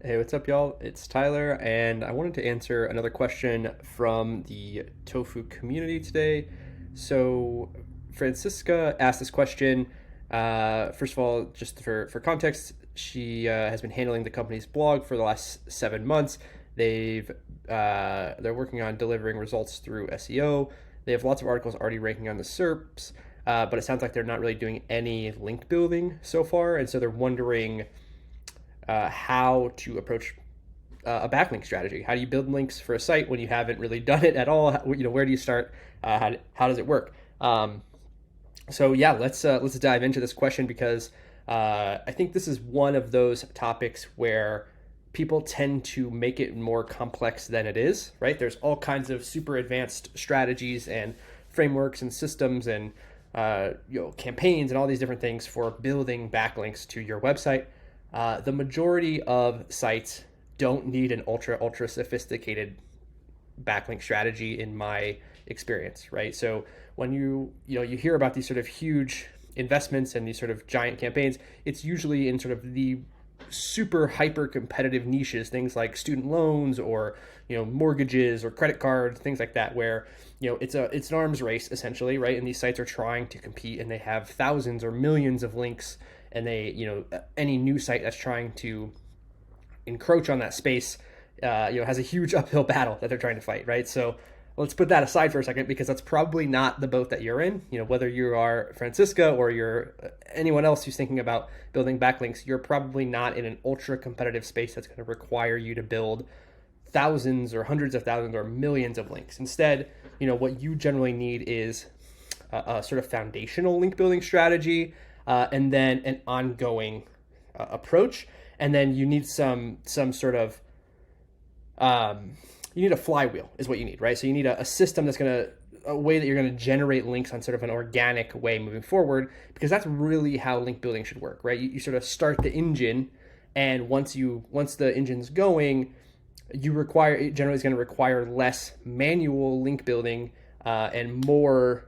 Hey, what's up, y'all? It's Tyler, and I wanted to answer another question from the tofu community today. So, Francisca asked this question. First of all, just for context, she has been handling the company's blog for the last 7 months. They're working on delivering results through SEO. They have lots of articles already ranking on the SERPs, but it sounds like they're not really doing any link building so far, and so they're wondering how to approach a backlink strategy. How do you build links for a site when you haven't really done it at all? Where do you start? How does it work? So yeah, let's dive into this question because I think this is one of those topics where people tend to make it more complex than it is. Right? There's all kinds of super advanced strategies and frameworks and systems and campaigns and all these different things for building backlinks to your website. The majority of sites don't need an ultra sophisticated backlink strategy in my experience, right? So when you hear about these sort of huge investments and these sort of giant campaigns, it's usually in sort of the super hyper competitive niches, things like student loans or mortgages or credit cards, things like that, where it's an arms race essentially, right? And these sites are trying to compete, and they have thousands or millions of links, and any new site that's trying to encroach on that space has a huge uphill battle that they're trying to fight, right? So let's put that aside for a second, because that's probably not the boat that you're in. Whether you are Francisca or you're anyone else who's thinking about building backlinks, you're probably not in an ultra competitive space that's going to require you to build thousands or hundreds of thousands or millions of links. Instead, what you generally need is a sort of foundational link building strategy, and then an ongoing approach, and then you need some sort of you need a flywheel is what you need, right? So you need a system that's a way that you're going to generate links on sort of an organic way moving forward, because that's really how link building should work, right? You sort of start the engine, and once the engine's going, it generally is going to require less manual link building, and more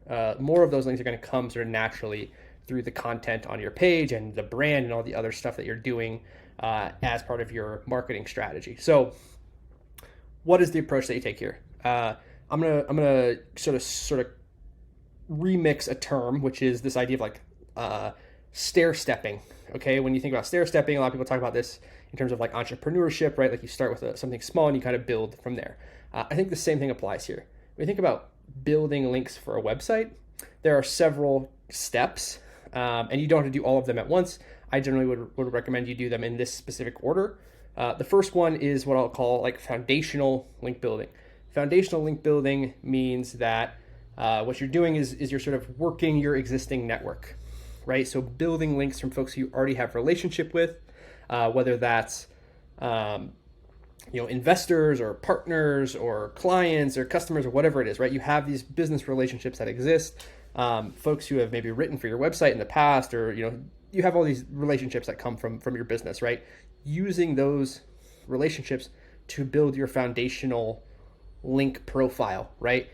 of those links are going to come sort of naturally through the content on your page and the brand and all the other stuff that you're doing as part of your marketing strategy. So what is the approach that you take here? I'm gonna sort of remix a term, which is this idea of like stair stepping. Okay, when you think about stair stepping, a lot of people talk about this in terms of like entrepreneurship, right? Like you start with something small and you kind of build from there. I think the same thing applies here. When you think about building links for a website, there are several steps, and you don't have to do all of them at once. I generally would recommend you do them in this specific order. The first one is what I'll call like foundational link building. Foundational link building means that what you're doing is you're sort of working your existing network, right? So building links from folks you already have relationship with, whether that's investors or partners or clients or customers or whatever it is, right? You have these business relationships that exist, folks who have maybe written for your website in the past, or you have all these relationships that come from your business, right? Using those relationships to build your foundational link profile, right?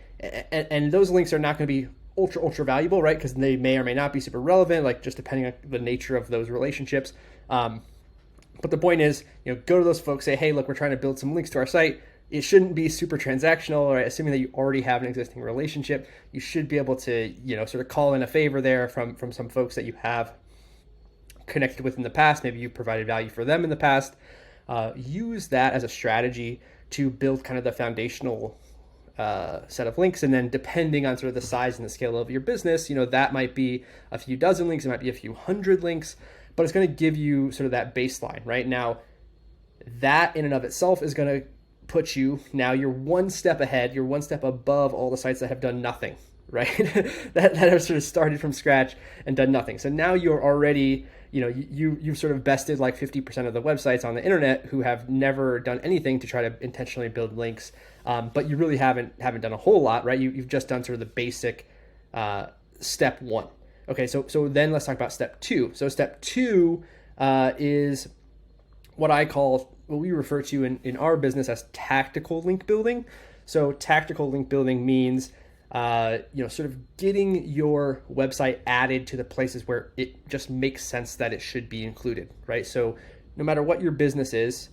And those links are not going to be ultra valuable, right? Because they may or may not be super relevant, like just depending on the nature of those relationships. But the point is, go to those folks, say, hey, look, we're trying to build some links to our site. It shouldn't be super transactional, right? Assuming that you already have an existing relationship, you should be able to, sort of call in a favor there from some folks that you have connected with in the past. Maybe you provided value for them in the past. Use that as a strategy to build kind of the foundational set of links. And then depending on sort of the size and the scale of your business, that might be a few dozen links, it might be a few hundred links, but it's going to give you sort of that baseline, right? Now, that in and of itself is going to put you, now you're one step ahead, you're one step above all the sites that have done nothing, right? that have sort of started from scratch and done nothing. So now you're already, you've sort of bested like 50% of the websites on the internet who have never done anything to try to intentionally build links, but you really haven't done a whole lot, right? You've just done sort of the basic step one. Okay, so then let's talk about step two. So step two is what we refer to in our business as tactical link building. So tactical link building means sort of getting your website added to the places where it just makes sense that it should be included, right? So no matter what your business is,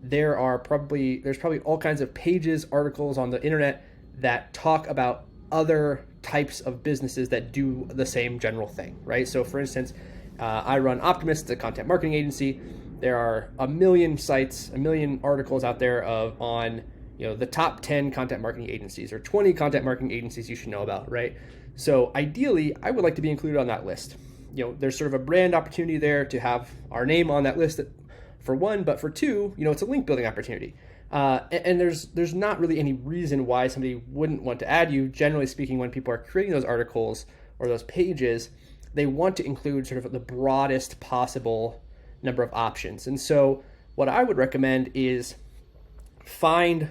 there's probably all kinds of pages, articles on the internet that talk about other types of businesses that do the same general thing, right? So for instance, I run Optimist, a content marketing agency. There are a million sites, a million articles out there on the top 10 content marketing agencies or 20 content marketing agencies you should know about, right? So ideally, I would like to be included on that list. There's sort of a brand opportunity there to have our name on that list for one, but for two, it's a link building opportunity. And there's not really any reason why somebody wouldn't want to add you. Generally speaking, when people are creating those articles or those pages, they want to include sort of the broadest possible number of options. And so what I would recommend is find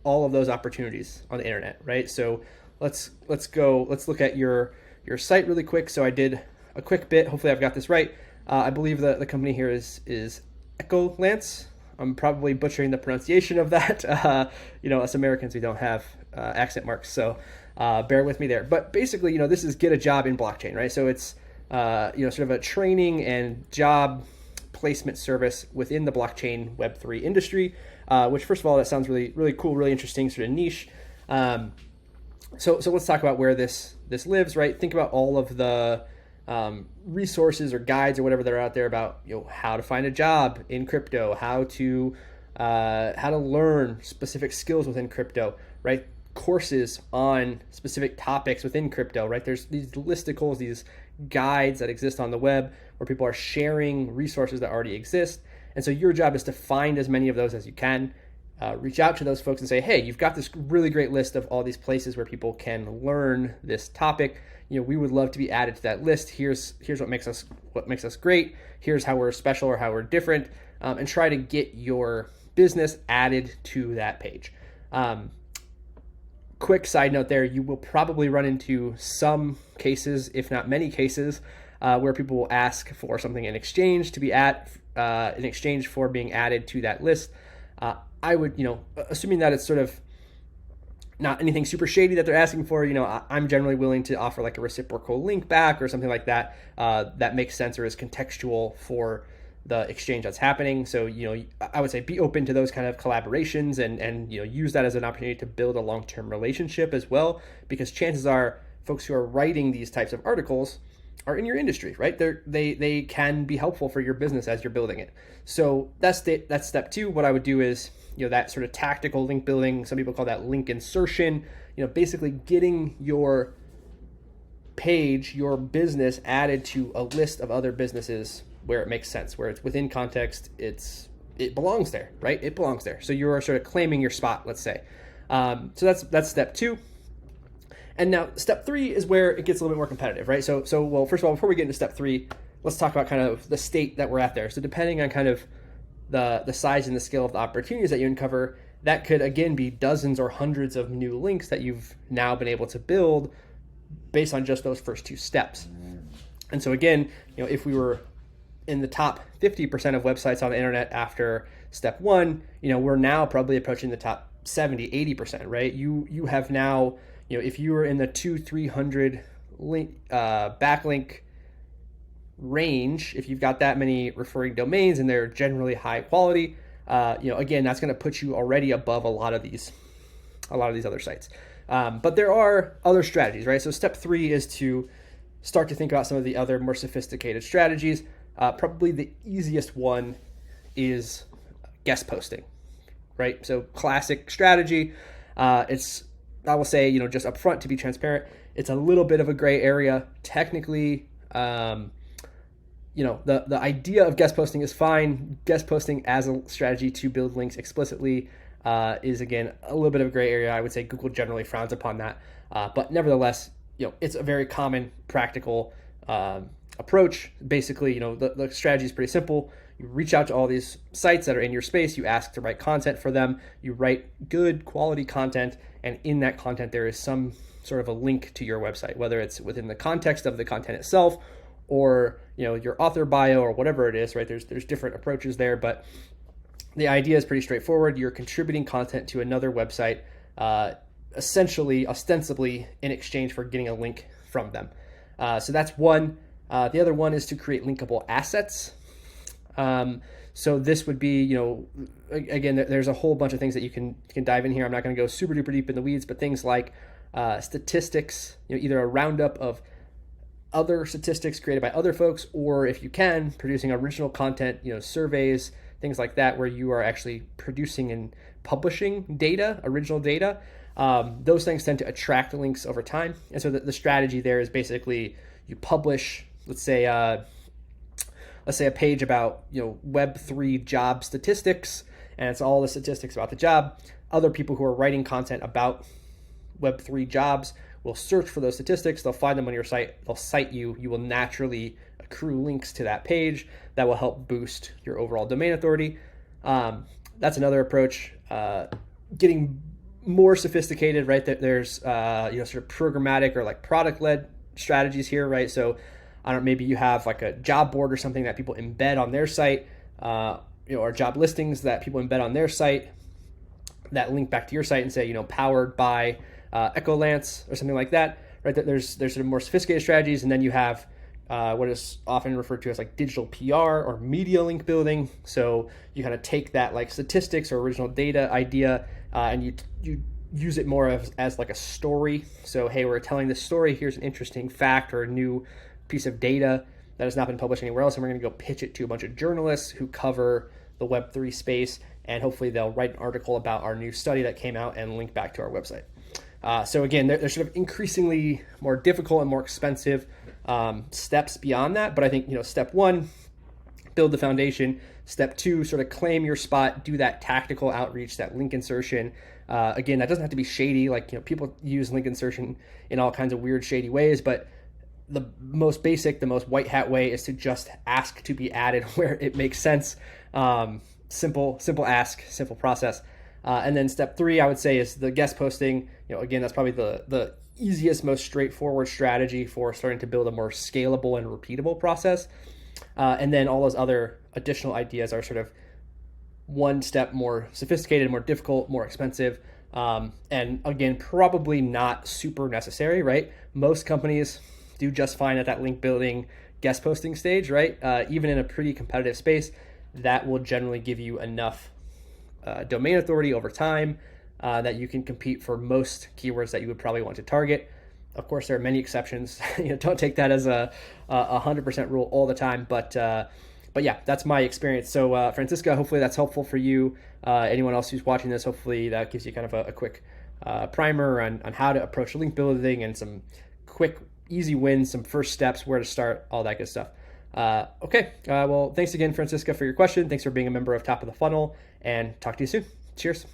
all of those opportunities on the internet, right? So let's look at your site really quick. So I did a quick bit. Hopefully I've got this right. I believe the company here is Echolance. I'm probably butchering the pronunciation of that. Us Americans, we don't have accent marks, so bear with me there. But basically, this is get a job in blockchain, right? So it's sort of a training and job placement service within the blockchain Web3 industry. Which, first of all, that sounds really, really cool, really interesting, sort of niche. So let's talk about where this lives, right? Think about all of the resources or guides or whatever that are out there about how to find a job in crypto, how to learn specific skills within crypto, right? Courses on specific topics within crypto, right? There's these listicles, these guides that exist on the web where people are sharing resources that already exist. And so your job is to find as many of those as you can. Reach out to those folks and say, hey, you've got this really great list of all these places where people can learn this topic. We would love to be added to that list. Here's what makes us great. Here's how we're special or how we're different, and try to get your business added to that page. Quick side note there, you will probably run into some cases, if not many cases, where people will ask for something in exchange to be in exchange for being added to that list. I would, assuming that it's sort of not anything super shady that they're asking for, I'm generally willing to offer like a reciprocal link back or something like that that makes sense or is contextual for the exchange that's happening. So, I would say be open to those kind of collaborations and use that as an opportunity to build a long-term relationship as well, because chances are folks who are writing these types of articles are in your industry, right? They can be helpful for your business as you're building it. So that's step two. What I would do is, that sort of tactical link building, some people call that link insertion, basically getting your page, your business added to a list of other businesses where it makes sense, where it's within context, it belongs there, right? It belongs there. So you're sort of claiming your spot, let's say. So that's step two. And now step three is where it gets a little bit more competitive, right? So well, first of all, before we get into step three, let's talk about kind of the state that we're at there. So depending on kind of the size and the scale of the opportunities that you uncover, that could again be dozens or hundreds of new links that you've now been able to build based on just those first two steps. And so again, if we were in the top 50% of websites on the internet after step one, we're now probably approaching the top 70, 80%, right? You have now, if you were in the 200-300 link backlink range, if you've got that many referring domains and they're generally high quality, again, that's going to put you already above a lot of these other sites. But there are other strategies, right? So step three is to start to think about some of the other more sophisticated strategies. Probably the easiest one is guest posting, right? So classic strategy. I will say, just upfront to be transparent, it's a little bit of a gray area. Technically, the idea of guest posting is fine. Guest posting as a strategy to build links explicitly is, again, a little bit of a gray area. I would say Google generally frowns upon that. But nevertheless, it's a very common, practical approach. Basically, the strategy is pretty simple. You reach out to all these sites that are in your space. You ask to write content for them. You write good quality content. And in that content, there is some sort of a link to your website, whether it's within the context of the content itself or, your author bio or whatever it is, right? There's different approaches there, but the idea is pretty straightforward. You're contributing content to another website, essentially, ostensibly in exchange for getting a link from them. So that's one. The other one is to create linkable assets. So this would be, again, there's a whole bunch of things that you can dive in here. I'm not going to go super duper deep in the weeds, but things like statistics, either a roundup of other statistics created by other folks, or if you can, producing original content, surveys, things like that, where you are actually producing and publishing data, original data. Those things tend to attract links over time. And so the strategy there is basically you publish, let's say a page about Web3 job statistics, and it's all the statistics about the job. Other people who are writing content about Web3 jobs will search for those statistics. They'll find them on your site. They'll cite you. You will naturally accrue links to that page that will help boost your overall domain authority. That's another approach. Getting more sophisticated, right? There's sort of programmatic or like product-led strategies here, right? So maybe you have like a job board or something that people embed on their site, or job listings that people embed on their site that link back to your site and say, powered by Echolance or something like that, right? There's sort of more sophisticated strategies, and then you have what is often referred to as like digital PR or media link building. So you kind of take that like statistics or original data idea, and you use it more as like a story. So, hey, we're telling this story. Here's an interesting fact or a new piece of data that has not been published anywhere else, and we're going to go pitch it to a bunch of journalists who cover the Web3 space, and hopefully they'll write an article about our new study that came out and link back to our website. So again, there's sort of increasingly more difficult and more expensive steps beyond that. But I think, step one, build the foundation. Step two, sort of claim your spot, do that tactical outreach, that link insertion. Again, that doesn't have to be shady. Like, people use link insertion in all kinds of weird, shady ways, but the most basic, the most white hat way is to just ask to be added where it makes sense. Simple ask, simple process. And then step three, I would say, is the guest posting. Again, that's probably the easiest, most straightforward strategy for starting to build a more scalable and repeatable process. And then all those other additional ideas are sort of one step more sophisticated, more difficult, more expensive. And again, probably not super necessary, right? Most companies do just fine at that link building, guest posting stage, right? Even in a pretty competitive space, that will generally give you enough domain authority over time that you can compete for most keywords that you would probably want to target. Of course, there are many exceptions. Don't take that as a 100% rule all the time. But yeah, that's my experience. So Francisca, hopefully that's helpful for you. Anyone else who's watching this, hopefully that gives you kind of a quick primer on how to approach link building and some quick, easy wins, some first steps, where to start, all that good stuff. Okay. Well, thanks again, Francisca, for your question. Thanks for being a member of Top of the Funnel, and talk to you soon. Cheers.